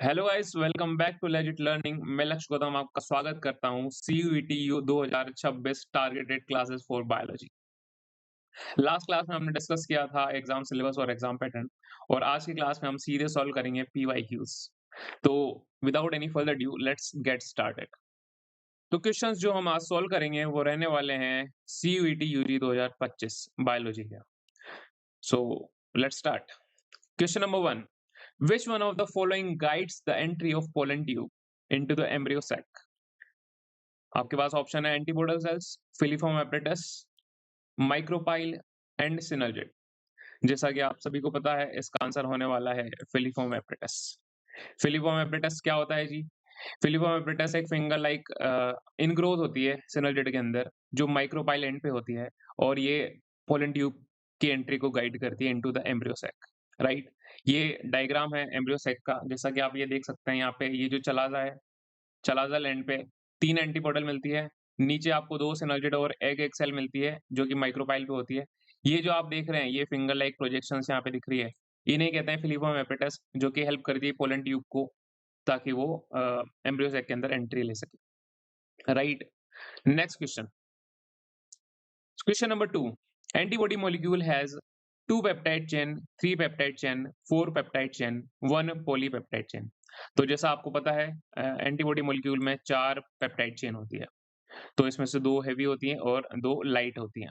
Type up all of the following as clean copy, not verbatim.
Hello guys, welcome back to legit learning. मैं लक्ष्य गौतम आपका स्वागत करता हूं CUET 2026 targeted classes for biology. Last class में हमने डिस्कस किया था एग्जाम सिलेबस और एग्जाम पैटर्न, और आज की क्लास में हम सीधे सॉल्व करेंगे पीवाईक्यूज। तो without any further due let's get started. तो क्वेश्चंस जो हम आज सॉल्व करेंगे वो रहने वाले हैं सीयूईटी यूजी 2025 बायोलॉजी के। So let's start. Question number 1, which one of the following guides the entry of pollen tube into the embryo sac? आपके पास ऑप्शन है antipodal cells, filiform apparatus, micropyle and synergid. जैसा कि आप सभी को पता है, इसका आंसर होने वाला है फिलीफॉर्म एपरेटस। फिलीफॉर्म एपरेटस क्या होता है जी? फिलीफॉर्म एपरेटस एक फिंगर लाइक इनग्रोथ होती है सिनर्जिड के अंदर, जो माइक्रोपाइल एंड पे होती है, और ये पोलन ट्यूब की एंट्री को गाइड करती है into the embryo sac. Right. ये डायग्राम है एम्ब्रियो सैक का, जैसा कि आप ये देख सकते हैं। यहाँ पे ये जो चलाजा है, चलाज़ल एंड पे 3 एंटीपोडल मिलती है। नीचे आपको 2 सिनर्जिड और एग एक सेल मिलती है, जो कि माइक्रोपाइल पे होती है। ये जो आप देख रहे हैं, ये फिंगर लाइक प्रोजेक्शंस यहाँ पे दिख रही है, इन्हें कहते हैं फिलीफॉर्म एपरेटस, जो कि हेल्प करती है पोलन ट्यूब को, ताकि वो एम्ब्रियो सैक के अंदर एंट्री ले सके। Right. Next question. Question number 2, antibody molecule has 2 peptide chain, 3 peptide chain, 4 peptide chain, 1 polypeptide chain. तो जैसा आपको पता है, एंटीबॉडी मॉलिक्यूल में 4 पेप्टाइड चेन होती है। तो इसमें से 2 हेवी होती हैं और 2 लाइट होती हैं।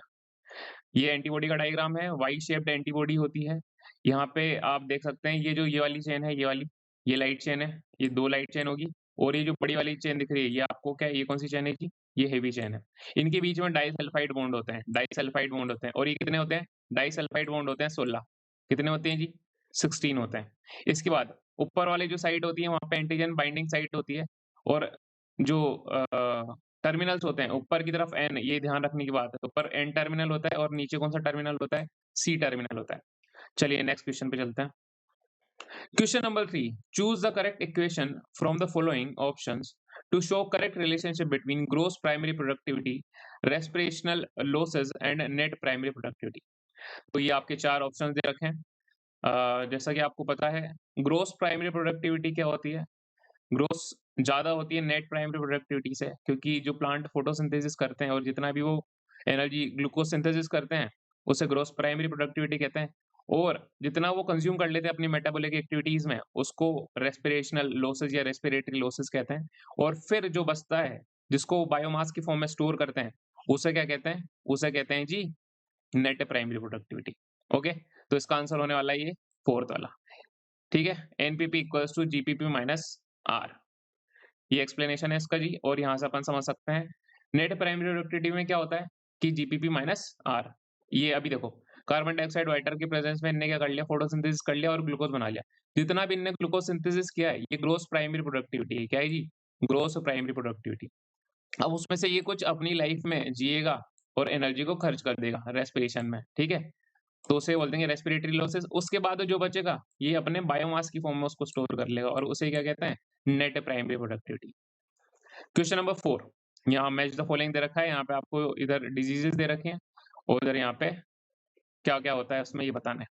ये एंटीबॉडी का डायग्राम है, वाई शेप्ड एंटीबॉडी होती है। यहाँ पे आप देख सकते हैं, ये जो ये वाली चेन है, ये वाली, ये लाइट चेन है, ये 2 लाइट चेन होगी। और ये जो बड़ी वाली चेन दिख रही है, ये आपको क्या है, ये कौन सी चेन है जी? ये हेवी चेन है। इनके बीच में डाइसल्फाइड बॉन्ड होते हैं, डाइसल्फाइड बॉन्ड होते हैं, और ये कितने होते हैं? डाइसल्फाइड बॉन्ड होते हैं 16। कितने होते हैं जी? 16 होते हैं। इसके बाद ऊपर वाली जो साइड होती है, वहाँ पे एंटीजन बाइंडिंग साइट होती है, और जो टर्मिनल्स होते हैं ऊपर की तरफ एन, ये ध्यान रखने की बात है, ऊपर एन टर्मिनल होता है और नीचे कौन सा टर्मिनल होता है? सी टर्मिनल होता है। चलिए नेक्स्ट क्वेश्चन पे चलते हैं। Question number 3, choose the correct equation from the following options to show correct relationship between gross primary productivity, respirational losses and net primary productivity. तो ये आपके 4 ऑप्शंस दे रखे हैं। जैसा कि आपको पता है, ग्रोस प्राइमरी प्रोडक्टिविटी क्या होती है? ग्रोस ज़्यादा होती है नेट प्राइमरी प्रोडक्टिविटी से, क्योंकि जो प्लांट फोटोसिंथेसिस करते हैं और जितना भी वो एनर्जी ग्लूकोज सिंथेसिस करते हैं, उसे ग्रोस प्राइमरी प्रोडक्टिविटी कहते हैं। और जितना वो कंज्यूम कर लेते हैं अपनी मेटाबॉलिक एक्टिविटीज में, उसको रेस्पिरेशनल लॉसेस या रेस्पिरेटरी लॉसेस कहते हैं। और फिर जो बचता है, जिसको बायोमास की फॉर्म में स्टोर करते हैं, उसे क्या कहते हैं? उसे कहते हैं जी नेट प्राइमरी प्रोडक्टिविटी। ओके। तो इसका आंसर होने वाला है ये फोर्थ वाला। ठीक है। NPP equals to GPP minus R. ये एक्सप्लेनेशन है इसका जी, और यहाँ से अपन समझ सकते हैं नेट प्राइमरी प्रोडक्टिविटी में क्या होता है कि जीपीपी माइनस आर। ये अभी देखो, कार्बन डाइऑक्साइड वाटर के प्रेजेंस में इनने क्या कर लिया? फोटोसिंथेसिस कर लिया और ग्लूकोज बना लिया। जितना भी इनने ग्लूकोज सिंथेसिस किया है, ये ग्रोस प्राइमरी प्रोडक्टिविटी है। क्या है जी? Gross primary productivity. अब उसमें से ये कुछ अपनी लाइफ में जिएगा और एनर्जी को खर्च कर देगा रेस्पिरेशन में। ठीक है। तो उसे बोल देंगे रेस्पिरेटरी लॉसेस। उसके बाद जो बचेगा, ये अपने बायोमास की फॉर्म में उसको स्टोर कर लेगा, और उसे क्या कहते हैं? Net primary productivity. Question number 4, यहाँ मैच द फॉलोइंग दे रखा है। यहाँ पे आपको इधर डिजीजेस दे रखे हैं, और इधर यहाँ पे क्या क्या होता है उसमें ये बताना है।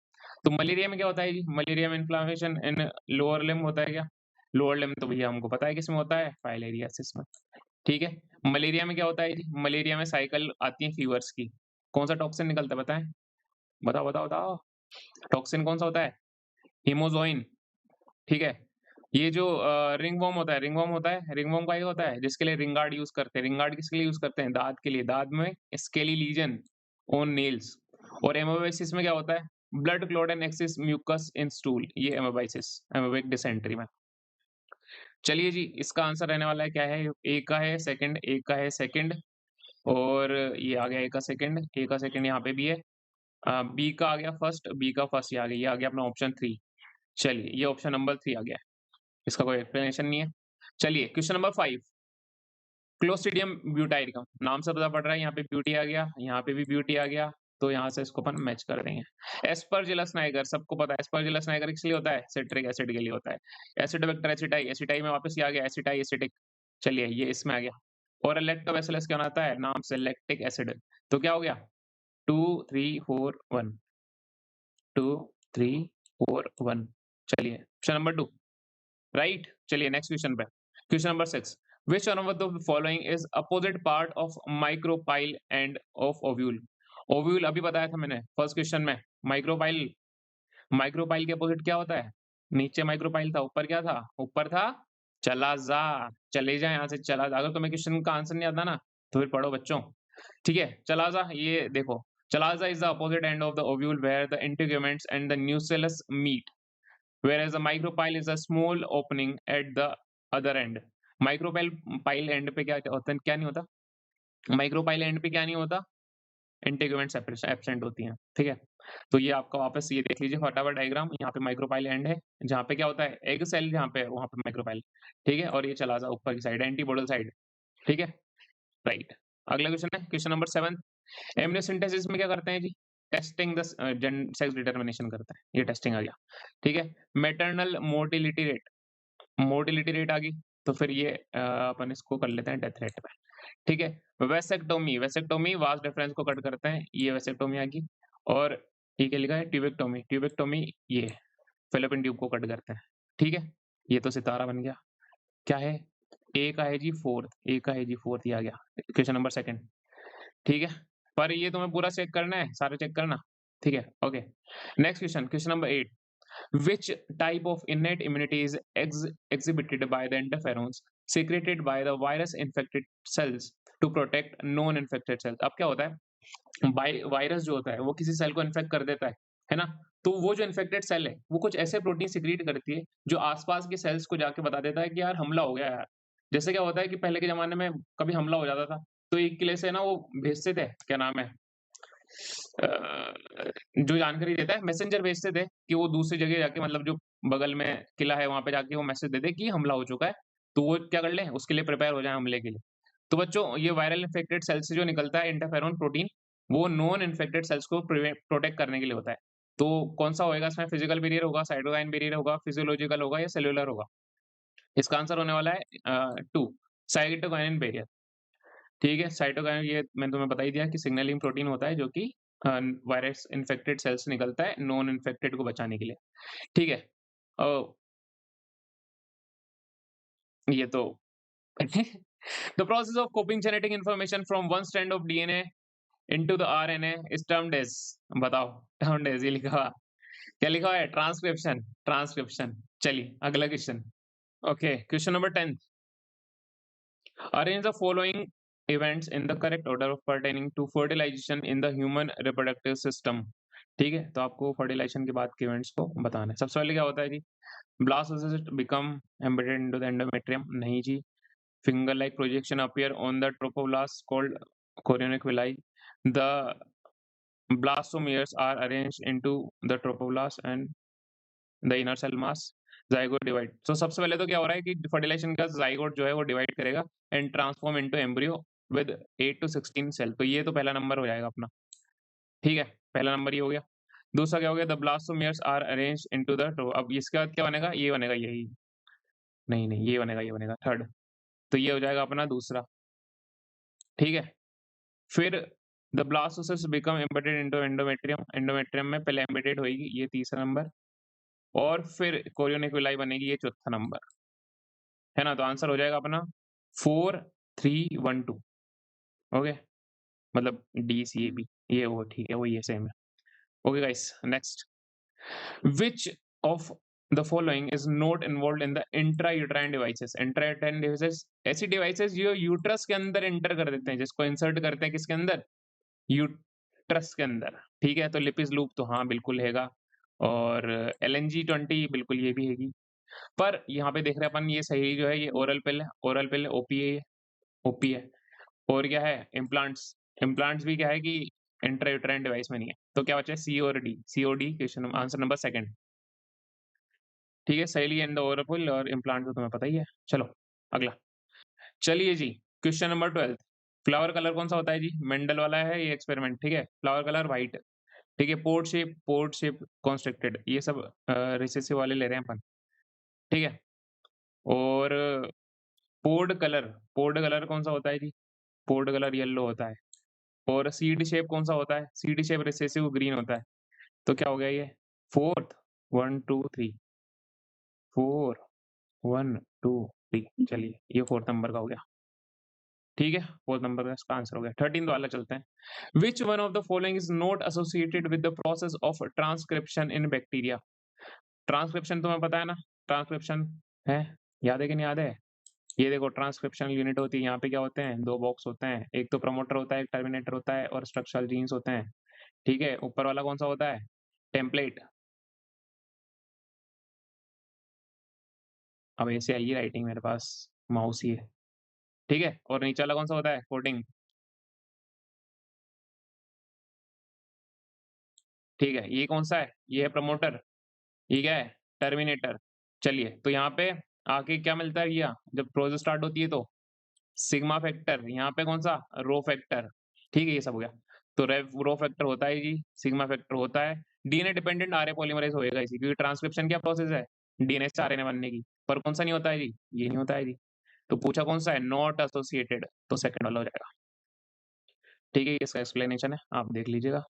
तो मलेरिया में क्या होता है जी? मलेरिया में इन्फ्लामेशन इन लोअर लिम्ब होता है क्या? लोअर लिम्ब तो भैया हमको पता है किसमें होता है, फाइलेरियासिस में। ठीक है। मलेरिया में क्या होता है जी? मलेरिया में साइकिल आती है फीवर्स की। कौन सा टॉक्सिन निकलता है बताएं? बताओ बताओ बताओ। टॉक्सिन कौन सा होता है? हिमोजोइन। ठीक है। ये जो रिंगवॉर्म होता है, रिंगवॉर्म होता है, रिंगवॉर्म का ये होता है जिसके लिए रिंगार्ड यूज़ करते हैं। रिंगार्ड किसके लिए यूज़ करते हैं? दाँत के लिए। दाँत में स्केली लीजन ऑन नेल्स। और एमोबाइसिस में क्या होता है? Blood clot and excess mucus in stool. ये एमोबाइसिस, एमोबिक डिसेंट्री में। चलिए जी, इसका आंसर रहने वाला है क्या है? ए का है सेकंड, ए का है सेकंड, और ये आ गया ए का सेकंड, ए का सेकंड यहाँ पे भी है। बी का आ गया फर्स्ट, बी का फर्स्ट, ये आ गया, ये आ गया अपना ऑप्शन 3। चलिए, ये ऑप्शन नंबर 3 आ गया। इसका कोई एक्सप्लेनेशन नहीं है। चलिए क्वेश्चन नंबर 5, क्लोस्ट्रिडियम ब्यूटाइरिकम। नाम से पता पड़ रहा है, यहाँ पे ब्यूटी आ गया, यहाँ पे भी ब्यूटी आ गया, तो यहाँ से इसको अपन मैच कर देंगे। एस्परजिलस नाइगर सबको पता है। एस्परजिलस नाइगर किस लिए होता है? सिट्रिक एसिड के लिए होता है। एसिड वेक्टर एसिटाई, एसिटाई में वापस ये आ गया, एसिटाई एसिटिक। चलिए, ये इसमें आ गया। और लैक्टोबैसिलस क्या बनाता है? नाम से लैक्टिक एसिड। तो क्या हो गया? 2 3 4 1, 2 3 4 1। चलिए ऑप्शन नंबर 2, राइट। चलिए नेक्स्ट क्वेश्चन पे। Question number 6, which one of the following is opposite part of micropyle end of ovule? Ovule अभी बताया था मैंने फर्स्ट क्वेश्चन में। माइक्रोपाइल, माइक्रोपाइल के अपोजिट क्या होता है? नीचे माइक्रोपाइल था, ऊपर क्या था? ऊपर था चला जा। चले जा यहाँ से, चला जा। अगर तुम्हें क्वेश्चन का आंसर नहीं आता ना तो फिर पढ़ो बच्चों। ठीक है, चला जा ये देखो। Chalaza is the opposite end of the ovule where the integuments and the nucellus meet, whereas a micropyle is a small opening at the other end. Micropyle pile and पे क्या होता है, क्या नहीं होता? माइक्रोपाइल एंड पे क्या नहीं होता? इंटीग्यूमेंट्स एब्सेंट होती हैं, ठीक है? तो ये आपका वापस ये देख लीजिए फटाफट डायग्राम। यहाँ पे माइक्रोपाइल एंड है, जहाँ पे क्या होता है? एग सेल जहाँ पे है, वहाँ पे माइक्रोपाइल, ठीक है? और ये चला जा ऊपर की साइड, एंटीपोडल साइड, ठीक है? राइट। अगला क्वेश्चन है क्वेश्चन नंबर 7। एमनियोसिंथेसिस में क्या करते हैं जी? टेस्टिंग द सेक्स डिटरमिनेशन करते हैं। ये टेस्टिंग आ गया, ठीक है? Maternal mortality rate, mortality rate आ गई, तो फिर ये अपन इसको कर लेते हैं डेथ रेट पे, ठीक है? वेसेक्टोमी, वेसेक्टोमी वास डिफरेंस को कट करते हैं, ये वेसेक्टोमी आ गई। और ये क्या लिखा है? ट्यूबेक्टोमी, ट्यूबेक्टोमी ये फेलोपियन ट्यूब को कट करते हैं, ठीक है? ये तो सितारा बन गया। क्या है? ए का है जी फोर्थ, ए का है जी फोर्थ, ये आ गया क्वेश्चन नंबर 2, ठीक है? पर ये तुम्हें पूरा चेक करना है, सारे चेक करना, ठीक है? Okay. Next question, question number 8, which type of innate immunity is exhibited by the interferons secreted by the virus infected cells to protect non infected cells? अब क्या होता है? वायरस जो होता है वो किसी सेल को इन्फेक्ट कर देता है ना? तो वो जो इन्फेक्टेड सेल है वो कुछ ऐसे प्रोटीन सिक्रीट करती है जो आसपास के सेल्स को जाके बता देता है कि यार हमला हो गया यार। जैसे क्या होता है कि पहले के जमाने में कभी हमला हो जाता था तो एक किले से ना वो भेजते थे, क्या नाम है, जो जानकारी देता है मैसेंजर भेजते थे कि वो दूसरी जगह जाके मतलब जो बगल में किला है वहां पे जाके वो मैसेज देते कि हमला हो चुका है, तो वो क्या कर लें उसके लिए प्रिपेयर हो जाए हमले के लिए। तो बच्चों ये वायरल इन्फेक्टेड सेल से जो निकलता है इंटरफेरॉन प्रोटीन, वो नॉन इन्फेक्टेड सेल्स को प्रोटेक्ट करने के लिए होता है। तो कौन सा होएगा इसमें? फिजिकल बैरियर होगा, साइटोकाइन बैरियर होगा, फिजियोलॉजिकल होगा या सेल्युलर होगा? इसका आंसर होने वाला है 2, साइटोकाइन बैरियर। ठीक है, साइटोकाइन ये मैंने तुम्हें बता ही दिया कि सिग्नलिंग प्रोटीन होता है जो कि वायरस इन्फेक्टेड सेल से निकलता है नॉन इन्फेक्टेड को बचाने के लिए। ठीक है। अ, ये तो the process of copying genetic information from one strand of DNA into the RNA is termed as, बताओ, टर्म्ड एज ये लिखा हुआ, क्या लिखा हुआ है? Transcription, transcription. चलिए अगला question. Okay, question number 10, arrange the following events in the correct order of pertaining to fertilization in the human reproductive system। ठीक है, तो आपको फर्टिलाइजेशन के बाद के इवेंट्स को बताना है। सबसे पहले क्या होता है जी? Blast become embedded into the endometrium, नहीं जी। Finger like projection appear on the trophoblast called chorionic villi. The blastomeres are arranged into the trophoblast and the inner cell mass, zygote divide. तो सबसे पहले तो क्या हो रहा है कि फर्टिलाइजेशन का ज़ाइगोट जो है वो डिवाइड करेगा and transform into embryo with 8 to 16 cell. तो ये तो पहला नंबर हो जाएगा अपना, ठीक है? पहला नंबर ये हो गया। दूसरा क्या हो गया? The blastomeres are arranged into the tro, अब इसके बाद क्या बनेगा? ये बनेगा यही। नहीं, नहीं, ये बनेगा, ये बनेगा थर्ड। तो ये हो जाएगा अपना दूसरा, ठीक है? फिर the blastocyst become embedded into endometrium, endometrium में पहले एम्बेडेड होएगी, ये तीसरा नंबर। और फिर कोरियोनिक बनेगी, ये चौथा नंबर। है ना? तो आंसर हो जाएगा अपना 4, 3, 1, 2। ओके, मतलब डी सी ए बी, ये वो ठीक है, वो ये सेम है। Okay guys, next, which of the following is not involved in the intrauterine devices? Intrauterine devices ऐसी डिवाइसेस जो यूट्रस के अंदर एंटर कर देते हैं, जिसको इंसर्ट करते हैं किसके अंदर? यूट्रस के अंदर, ठीक है? तो लिपिस लूप तो हाँ बिल्कुल हैगा, और LNG-20 बिल्कुल ये भी हैगी। पर यहाँ पे देख रहे हैं अपन, ये सही जो है ये ओरल पिल है, ओरल पिल ओपी है, ये ओपी है। और क्या है? इम्प्लांट्स, इम्प्लांट्स भी क्या है कि इंट्रायूटेराइन डिवाइस में नहीं है। तो क्या बचा है? सी और डी, सी और डी क्वेश्चन आंसर नंबर 2, ठीक है? सैली एंड द ओरल पिल और इम्प्लांट तो तुम्हें पता ही है। चलो अगला, चलिए जी, क्वेश्चन नंबर 12, फ्लावर कलर कौन सा होता है जी? मेंडल वाला है ये एक्सपेरिमेंट, ठीक है? फ्लावर कलर व्हाइट, ठीक है? पोर्ट शेप कॉन्स्ट्रिक्टेड, ये सब रिसेसिव वाले ले रहे हैं अपन, ठीक है? और पोर्ड कलर कौन सा होता है जी? पोर्ड कलर येलो होता है। और सीड शेप कौन सा होता है? सीड शेप रिसेसिव ग्रीन होता है। तो क्या हो गया ये? फोर्थ, 1, 2, 3, 4, 1 2 3 चलिए ये 4th नंबर का हो गया। ठीक है, 4th नंबर का इसका आंसर हो गया। 13th वाला चलते हैं। Which one of the following is not associated with the process of transcription in bacteria? Transcription तुम्हें पता है ना? ट्रांसक्रिप्शन है, याद है कि नहीं याद है? ये देखो ट्रांसक्रिप्शनल यूनिट होती है, यहाँ पे क्या होते हैं? 2 बॉक्स होते हैं, एक तो प्रमोटर होता है, एक टर्मिनेटर होता है और स्ट्रक्चरल जीन्स होते हैं। ठीक है, ऊपर वाला कौन सा होता है? टेम्पलेट। अब ऐसे आई है राइटिंग मेरे पास, माउस ही है। ठीक है, और नीचे वाला कौन सा होता है? कोटिंग। ठीक है, ये कौन सा है? ये है प्रमोटर। ये क्या है? टर्मिनेटर। चलिए, तो यहाँ पे आके क्या मिलता है भैया? जब प्रोसेस स्टार्ट होती है तो सिग्मा फैक्टर, यहाँ पे कौन सा? Rho factor. ठीक है, ये सब हो गया। तो रो फैक्टर होता है जी, सिग्मा फैक्टर होता है। डीएनए डिपेंडेंट आरए पॉलीमरेज होएगा इसी, क्योंकि ट्रांसक्रिप्शन क्या प्रोसेस है? डीएनए से आरएनए बनने की। पर कौन सा नहीं होता है जी? ये नहीं होता है जी। तो पूछा कौन सा है? नॉट एसोसिएटेड, तो सेकंड वाला हो जाएगा। ठीक है, इसका एक्सप्लेनेशन है, आप देख लीजिएगा।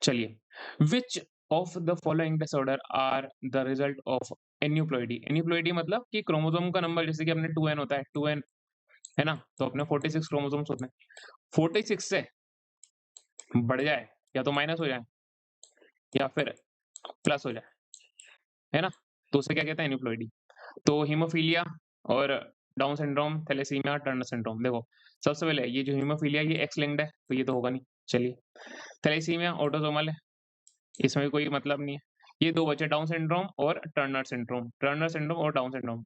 चलिए, which of the following disorder are the result of aneuploidy? Aneuploidy मतलब कि क्रोमोसोम का नंबर, जैसे कि अपने 2n होता है, 2n है ना? तो अपने 46 क्रोमोसोम्स होते हैं। 46 से बढ़ जाए या तो माइनस हो जाए या फिर प्लस हो जाए, है ना? तो उसे क्या कहते हैं? एन्यूप्लॉइडी। तो हीमोफीलिया और Down syndrome, thalassaemia, Turner syndrome. देखो, सबसे पहले ये जो हीमोफीलिया, ये एक्स लिंक्ड है, तो ये तो होगा नहीं। चलिए, थैलेसीमिया ऑटोसोमल है, इसमें भी कोई मतलब नहीं है। ये 2 बचे, डाउन सिंड्रोम और टर्नर सिंड्रोम और डाउन सिंड्रोम।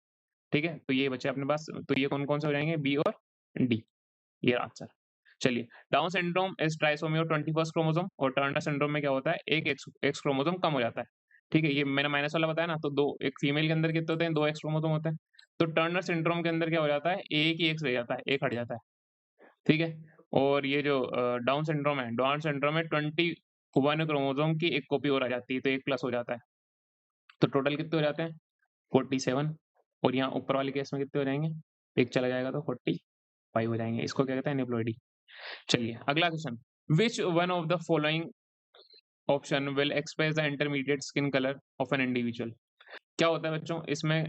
ठीक है? तो ये बचे अपने पास, तो ये कौन-कौन से हो जाएँगे? बी और डी, ये आंसर। चलिए, down syndrome is trisomy of 21st chromosome और टर्नर सिंड्रोम में क्या होता है? एक एक्स एक्स क्रोमोसोम कम हो जाता है। ठीक है? ये मैंने माइनस वाला बताया ना, तो 2 एक फीमेल के अंदर कितने होते हैं? 2 एक्स क्रोमोसोम होते हैं। तो टर्नर सिंड्रोम के अंदर क्या हो जाता है? एक ही एक्स रह जाता है, एक हट जाता है। ठीक है? और ये जो डाउन सिंड्रोम में 21 क्रोमोसोम की एक कॉपी और आ जाती है, तो 1 प्लस हो जाता है। तो टोटल कितने हो जाते हैं? 47। और यहाँ ऊपर वाले केस में कितने हो जाएँगे? 1 चला जाएगा तो 45 हो जाएँगे। इसको क्या कहते हैं? एनिप्लॉइडी। चलिए, अगला question. Which one of the following option will express the intermediate skin colour of an individual? क्या होता है बच्चों इसमें,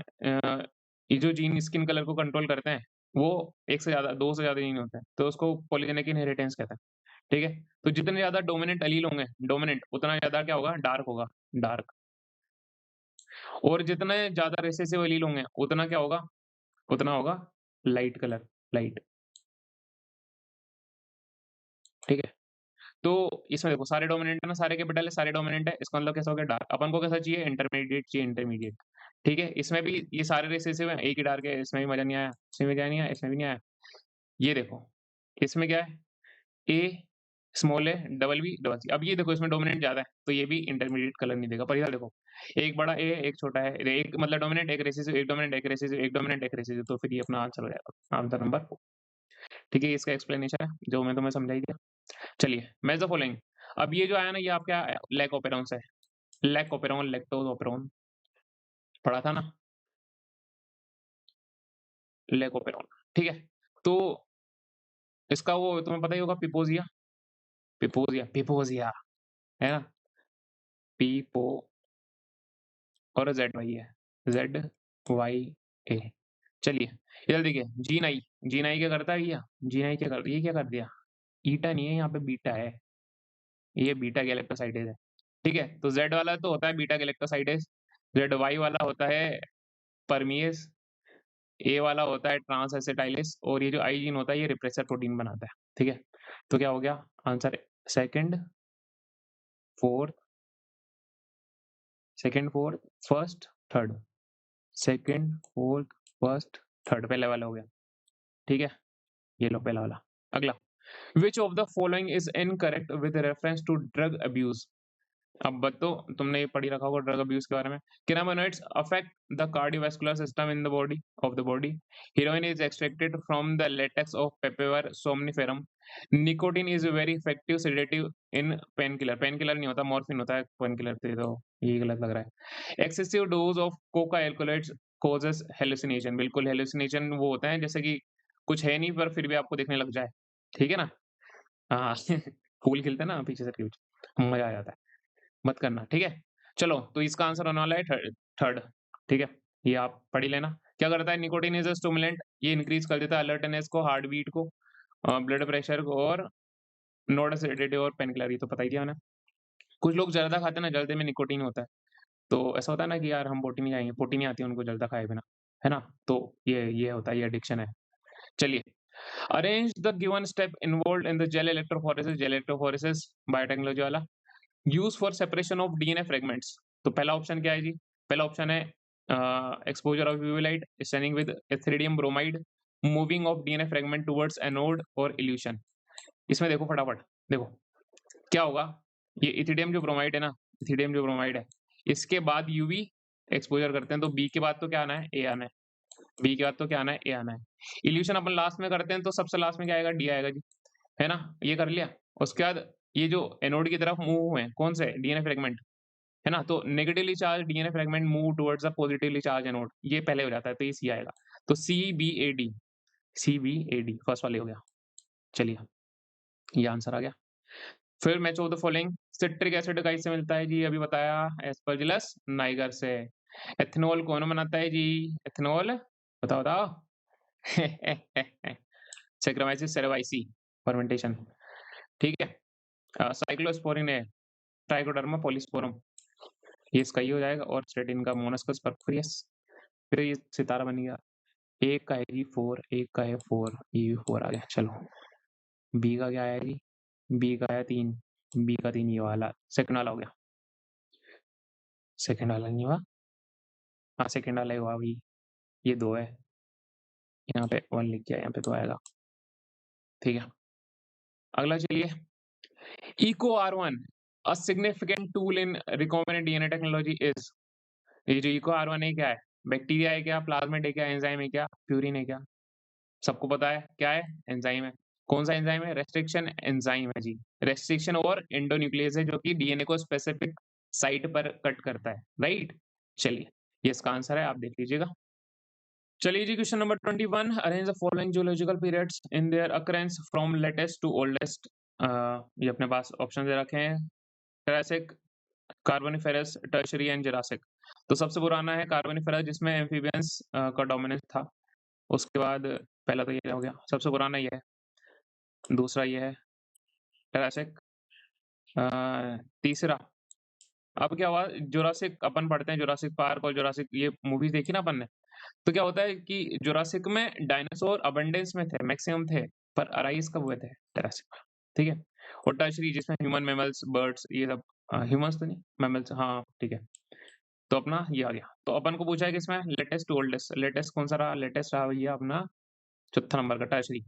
ये जो जीन स्किन कलर को कंट्रोल करते हैं, वो 1 से ज़्यादा 2 से ज़्यादा जीन होते हैं, तो उसको पॉलीजेनिक इनहेरिटेंस कहते हैं। ठीक है? तो जितने ज़्यादा डोमिनेंट एलील होंगे, उतना ज़्यादा क्या होगा? डार्क होगा, डार्क। और जितने ज़्यादा रिसेसिव एलील होंगे, उतना क्या होगा? उतना होगा लाइट कलर, लाइट। ठीक है? तो इसमें देखो सारे डोमिनेंट है ना, सारे कैपिटल है, सारे डोमिनेंट है, इसका मतलब कैसा हो गया? डार्क। अपन को कैसा चाहिए? इंटरमीडिएट चाहिए, इंटरमीडिएट। ठीक है? इसमें भी ये सारे रिसेसिव हैं, एक ही डार्क है, इसमें भी मज़ा नहीं आया, इसमें भी क्या नहीं आया, इसमें भी नहीं आया। ये देखो, इसमें क्या है? ए स्मॉल है, डबल बी, डबल सी। अब ये देखो इसमें डोमिनेंट ज़्यादा है, तो ये भी इंटरमीडिएट कलर नहीं देगा। पर इधर देखो, एक बड़ा ए है, एक छोटा है, एक मतलब डोमिनेंट, एक रिसेसिव, एक डोमिनेंट, एक रिसेसिव, एक डोमिनेंट, एक रिसेसिव, तो फिर ये अपना आंसर हो जाएगा, आंसर नंबर 4। ठीक है? ये इसका एक्सप्लेनेशन है, जो मैं तुम्हें समझा ही दिया। चलिए, मैच द फॉलोइंग। अब ये जो आया ना, ये आपका लैक ओपेरॉन्स है। लैक ओपेरॉन, लैक्टोज ओपेरॉन पढ़ा था ना? लैक ओपेरॉन, ठीक है? तो इसका वो तुम्हें पता ही होगा, पिपोज़िया, पिपोज़िया, है ना? पीपो और ज़ेड-वाई है, ज़ेड-वाई-ए। चलिए, इधर देखिए, जीन आई क्या करता है भैया? जीन आई क्या कर ये क्या कर दिया? ईटा नहीं है, यहाँ पे बीटा है। ये बीटा गैलेक्टोसाइडेज़ है, ठीक है? तो ज़ेड वाला तो होता है बीटा गैलेक्टोसाइडेज़, ज़ेड-वाई वाला होता है परमीज़, ए वाला होता है ट्रांस एसिटाइलेज और ये जो आई जीन होता है ये रिप्रेसर प्रोटीन बनाता है, ठीक है? तो क्या हो गया answer? Second, fourth, second, fourth, first, third, second, fourth, first, third, पहले वाला हो गया, ठीक है? ये लो पहला वाला। अगला, which of the following is incorrect with reference to drug abuse? अब बताओ, तुमने ये पढ़ी रखा होगा ड्रग अब्यूज के बारे में। Cannabinoids affect the cardiovascular system in the body of the body. Heroin is extracted from the latex of पेपेवर सोमनिफेरम। Nicotine is very effective sedative in pain killer. Pain killer नहीं होता, मॉर्फिन होता है pain killer, तो ये गलत लग रहा है। Excessive dose of Coca alkaloids causes hallucination. बिल्कुल, हेलुसिनेशन वो होता है जैसे कि कुछ है नहीं पर फिर भी आपको दिखने लग जाए, ठीक है ना? हाँ फूल खिलते हैं ना पीछे से, मजा आ जाता है। मत करना, ठीक है? चलो, तो इसका आंसर होने वाला है थर्ड, थर्ड, ठीक है? ये आप पढ़ ही लेना। क्या करता है? निकोटीन इज अ स्टिमुलेंट, ये इंक्रीज कर देता है अलर्टनेस को, हार्ट बीट को, ब्लड प्रेशर को, और नॉट सेडेटिव और पेनकिलर, ये तो पता ही था ना। कुछ लोग जर्दा खाते हैं ना, जर्दे में निकोटीन होता है, तो ऐसा होता है ना कि यार हम पोटी नहीं खाएंगे, पोटी नहीं आती है उनको जर्दा खाए बिना, है ना? तो ये होता है, ये एडिक्शन है। चलिए, arrange the given step involved in the gel electrophoresis biotechnology वाला, use for separation of DNA fragments. तो पहला ऑप्शन क्या है जी? पहला ऑप्शन है exposure of UV light, staining with ethidium bromide, moving of DNA fragment towards anode, और elution. इसमें देखो फटाफट, देखो क्या होगा। ये इथिडियम जो ब्रोमाइड है ना, इथिडियम जो ब्रोमाइड है, इसके बाद यूवी एक्सपोजर करते हैं, तो बी के बाद तो क्या आना है? ए आना है। बी के बाद तो क्या आना है? ए आना है। इल्यूशन अपन लास्ट में करते हैं, तो सबसे लास्ट में क्या आएगा? डी आएगा जी, है ना? ये कर लिया। उसके बाद ये जो एनोड की तरफ मूव हुए हैं, कौन से? डीएनए फ्रेगमेंट, है ना? तो negatively charge DNA fragment move towards the positively charge anode, ये पहले हो जाता है, तो ये सी आएगा। तो CBAD, CBAD फर्स्ट वाले हो गया। चलिए, ये आंसर आ गया। फिर match of the following, citric acid का इससे मिलता है जी, अभी बताया, एस्परजिलस नाइगर से। एथेनॉल कौन बनाता है जी? एथेनॉल, बताओ बताओ। सैक्रोमाइसिस सेरेवाइसी फर्मेंटेशन, ठीक है। साइक्लोस्पोरिन है, ट्राइकोडर्मा पॉलीस्पोरम, ये इसका ही हो जाएगा, और स्ट्रेटिन का मोनस्कस परफोरियस। फिर ये सितारा बन गया। एक का है जी 4, एक का है 4, ये भी 4 आ गया। चलो, बी का क्या आया जी? बी का आया 3, बी का 3 ये वाला, सेकंड वाला हो गया। सेकंड वाला नहीं हुआ, हाँ सेकंड वाला ही हुआ अभी, ये 2 है, यहाँ पे 1 लिख दिया, यहाँ पे 2 आएगा, ठीक है। अगला चलिए, Eco R1, a significant tool in recombinant DNA technology is. ये जो इको R1 है क्या है? बैक्टीरिया है क्या? प्लाज्मिड है क्या? एंजाइम है क्या? प्यूरिन है क्या? सबको पता है क्या है? एंजाइम है। कौन सा एंजाइम है? रेस्ट्रिक्शन एंजाइम है जी। रेस्ट्रिक्शन और एंडोन्यूक्लियस है, जो कि डीएनए को स्पेसिफिक साइट पर कट करता है, राइट? चलिए, ये इसका आंसर है, आप देख लीजिएगा। चलिए जी, question number 21, arrange the following geological periods in their occurrence from latest to oldest. ये अपने पास ऑप्शन दे रखे हैं, Triassic, Carboniferous, Tertiary and Jurassic. तो सबसे पुराना है कार्बोनिफेरस, जिसमें एम्फीबियंस का डोमिनेंस था। उसके बाद पहला तो ये हो गया, सबसे पुराना ये है। दूसरा ये है ट्रायसिक। तीसरा, अब क्या हुआ, जुरासिक अपन पढ़ते हैं, जुरासिक पार्क और जुरासिक, ये मूवीज देखी ना अपन ने। तो क्या होता है कि जुरासिक में डायनासोर अबंडेंस में थे, मैक्सिमम थे, पर अराइज कब हुए थे? जुरासिक में, ठीक है। और टर्शरी, जिसमें ह्यूमन, मैमल्स, बर्ड्स, ये सब, ह्यूमंस तो नहीं, मैमल्स, हाँ ठीक है। तो अपना ये आ गया। तो अपन को पूछा है कि इसमें लेटेस्ट टू ओल्डेस्ट, लेटेस्ट कौन सा रहा? लेटेस्ट रहा भैया अपना चौथा नंबर का, टर्शरी।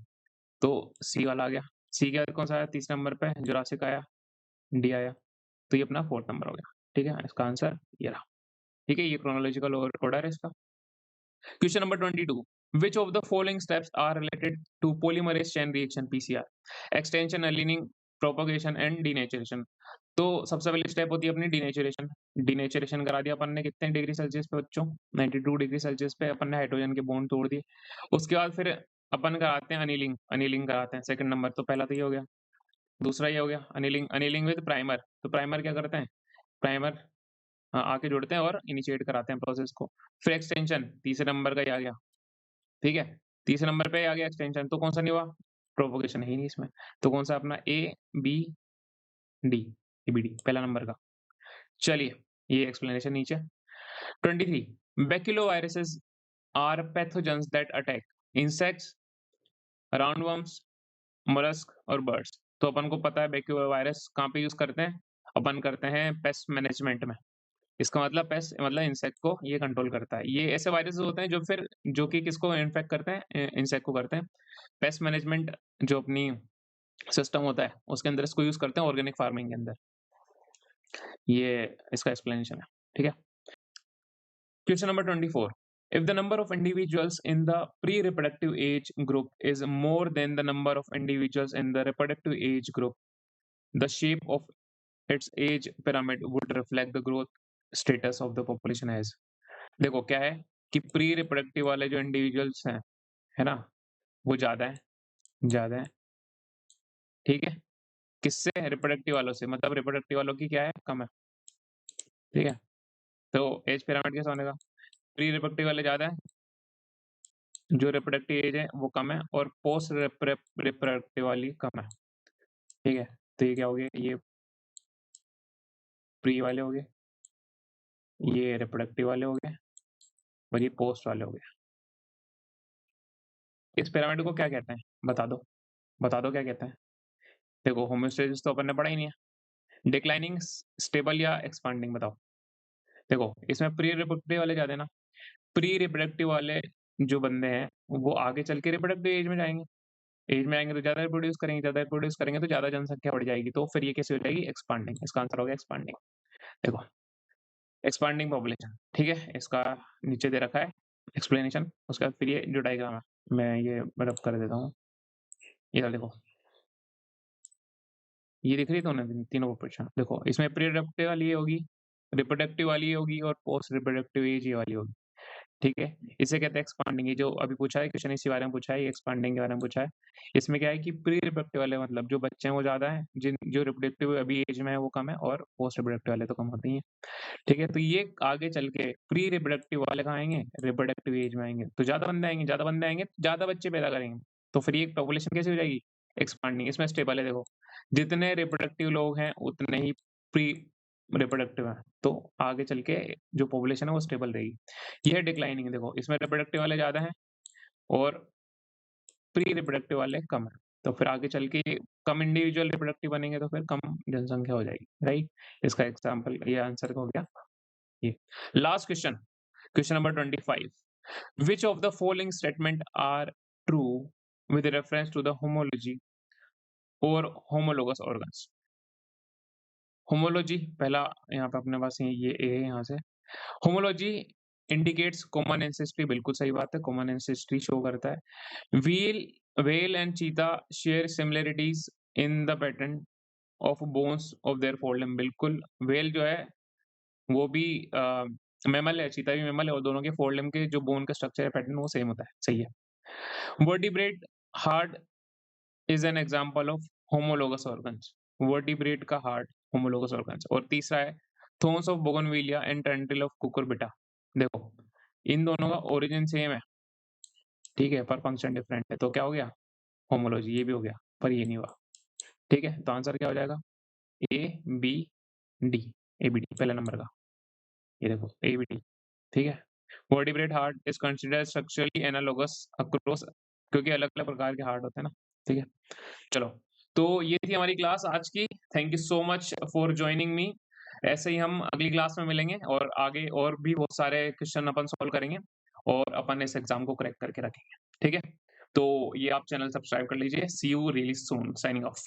तो सी वाला आ गया। सी के बाद कौन सा आया? तीसरे नंबर पे जुरासिक आया, डी आया। तो ये अपना फोर्थ नंबर हो गया, ठीक है। इसका आंसर ये रहा, ठीक है। ये क्रोनोलॉजिकल ऑर्डर है इसका। Question number 22, which of the following steps are related to polymerase chain reaction PCR? Extension, annealing, propagation and denaturation. तो सबसे पहली स्टेप होती है अपनी डीनेचुरेशन। डीनेचुरेशन करा दिया अपन ने कितने डिग्री सेल्सियस पे बच्चों? 92 डिग्री सेल्सियस पे अपन ने हाइड्रोजन के बॉन्ड तोड़ दिए। उसके बाद फिर अपन कराते हैं अनिलिंग, अनिलिंग कराते हैं सेकंड नंबर। तो पहला तो ये हो गया, दूसरा ये हो गया अनिलिंग, अनिलिंग विद प्राइमर। तो प्राइमर क्या करते हैं? प्राइमर आके जुड़ते हैं और इनिशिएट कराते हैं प्रोसेस को। फिर एक्सटेंशन, तीसरे नंबर का ये आ गया, ठीक है। तीसरे नंबर पे आ गया एक्सटेंशन, तो कौन सा नहीं हुआ? प्रोपोगेशन है ही नहीं इसमें। तो कौन सा अपना? A B D, B D पहला नंबर का। चलिए, ये एक्सप्लेनेशन नीचे। 23, baculoviruses are pathogens that attack insects, roundworms, mollusc और बर्ड्स। तो अपन को पता है बैक्यूलोवायरस कहाँ पे यूज करते हैं? अपन करते हैं पेस्ट मैनेजमेंट में। इसका मतलब पेस्ट मतलब इंसेक्ट को ये कंट्रोल करता है। ये ऐसे वायरसेस होते हैं जो फिर जो कि किसको इन्फेक्ट करते हैं? इंसेक्ट को करते हैं। पेस्ट मैनेजमेंट जो अपनी सिस्टम होता है, उसके अंदर इसको यूज करते हैं ऑर्गेनिक फार्मिंग के अंदर। ये इसका एक्सप्लेनेशन है, ठीक है। Question number 24, if the number of individuals in the pre-reproductive age group is more than the number of individuals in the reproductive age group, the shape of its age pyramid would reflect the growth status of the population as। देखो क्या है कि pre reproductive वाले जो individuals हैं, है ना, वो ज्यादा है, ज्यादा है, ठीक है। किससे? रिप्रोडक्टिव वालों से, मतलब रिप्रोडक्टिव वालों की क्या है? कम है, ठीक है। तो एज पिरामिड कैसा होने का? प्री रिप्रोडक्टिव वाले ज्यादा है, जो रिप्रोडक्टिव एज है वो कम है और पोस्ट रिप्रोडक्टिव वाली कम है, ठीक है? तो ये क्या हो गया, ये प्री वाले हो गए, ये रिप्रोडक्टिव वाले हो गए और ये पोस्ट वाले हो गए। इस पिरामिड को क्या कहते हैं? बता दो क्या कहते हैं? देखो होमोस्टेसिस तो अपन ने पढ़ा ही नहीं है। डिक्लाइनिंग, स्टेबल या एक्सपांडिंग बताओ? देखो इसमें प्री रिप्रोडक्टिव वाले क्या थे ना, प्री रिप्रोडक्टिव वाले जो बंदे हैं, वो आगे चल के रिप्रोडक्टिव एज में जाएँगे। एज में आएँगे तो ज़्यादा रिप्रोड्यूस करेंगे तो ज़्यादा जनसंख्या बढ़ जाएगी, तो फिर ये कैसे हो जाएगी? एक्सपांडिंग। इसका आंसर हो गया एक्सपांडिंग। देखो, एक्सपांडिंग पॉपुलेशन, ठीक है? इसका नीचे दे रखा है एक्सप्लेनेशन, उसके बाद फिर ये जो डायग्राम है, मैं ये रब कर देता हूँ। ये रहा देखो, ये दिख रही है दोनों तीनों पॉपुलेशन? देखो, इसमें प्री रिप्रोडक्टिव वाली ये होगी, रिप्रोडक्टिव वाली ये होगी और पोस्ट रिप्रोडक्टिव एज ये वाली होगी। ठीक है? इसे कहते हैं एक्सपांडिंग। ये जो अभी पूछा है क्वेश्चन इसी बारे में पूछा है, ये एक्सपांडिंग के बारे में पूछा है। इसमें क्या है कि प्री रिप्रोडक्टिव वाले मतलब जो बच्चे हैं वो ज़्यादा हैं, जो रिप्रोडक्टिव अभी एज में है वो कम है और पोस्ट रिप्रोडक्टिव वाले तो कम होते ही हैं। ठीक है? तो ये आगे चल के प्री रिप्रोडक्टिव वाले कहाँ आएँगे? रिप्रोडक्टिव एज में आएँगे। तो ज़्यादा बंदे आएँगे, ज़्यादा बच्चे पैदा करेंगे। तो फिर ये पॉपुलेशन कैसे हो जाएगी? एक्सपांडिंग। इसमें स्टेबल है देखो, जितने रिप्रोडक्टिव लोग हैं उतने ही प्री रिप्रोडक्टिव हैं। तो आगे चल के जो पॉपुलेशन है वो स्टेबल रहेगी। ये है डिक्लाइनिंग देखो, इसमें रिप्रोडक्टिव वाले ज़्यादा हैं और प्री रिप्रोडक्टिव वाले कम हैं। तो फिर आगे चल के कम इंडिविजुअल रिप्रोडक्टिव बनेंगे तो फिर कम जनसंख्या हो जाएगी, राइट? इसका एग्ज़ाम्पल ये आंसर हो गया ये। Last question, question number 25, which of the following statement are true with reference to the homology और होमोलोगस ऑर्गन्स? होमोलॉजी पहला यहाँ पे अपने पास ये ए है यहाँ से। होमोलॉजी इंडिकेट्स कॉमन एंसेस्ट्री, बिल्कुल सही बात है, कॉमन एंसेस्ट्री शो करता है। Wheel whale and cheetah share similarities in the pattern of bones of their forelimb, बिल्कुल। व्हेल जो है वो भी मैमल है, चीता भी मैमल है और दोनों के फोरलिम्ब के जो बोन का स्ट्रक्चर है, पैटर्न वो सेम होता है, सही है। Vertebrate heart is an example of homologous organs, vertebrate का हार्ट होमोलोगस ऑर्गन्स। और तीसरा है thorns of bougainvillea and tendril of cucurbita. देखो इन दोनों का ओरिजिन सेम है, ठीक है, पर फंक्शन डिफरेंट है, तो क्या हो गया? होमोलॉजी। ये भी हो गया पर ये नहीं हुआ, ठीक है? तो आंसर क्या हो जाएगा? A B D, A B D पहला नंबर का, ये देखो ए बी डी, ठीक है? Vertebrate heart is considered structurally analogous across, क्योंकि अलग अलग प्रकार के हार्ट होते हैं ना, ठीक है? चलो, तो ये थी हमारी क्लास आज की। Thank you so much for joining me. ऐसे ही हम अगली क्लास में मिलेंगे और आगे और भी बहुत सारे क्वेश्चन अपन सॉल्व करेंगे और अपन इस एग्जाम को क्रैक करके रखेंगे, ठीक है? तो ये आप चैनल सब्सक्राइब कर लीजिए। See you really soon, signing of.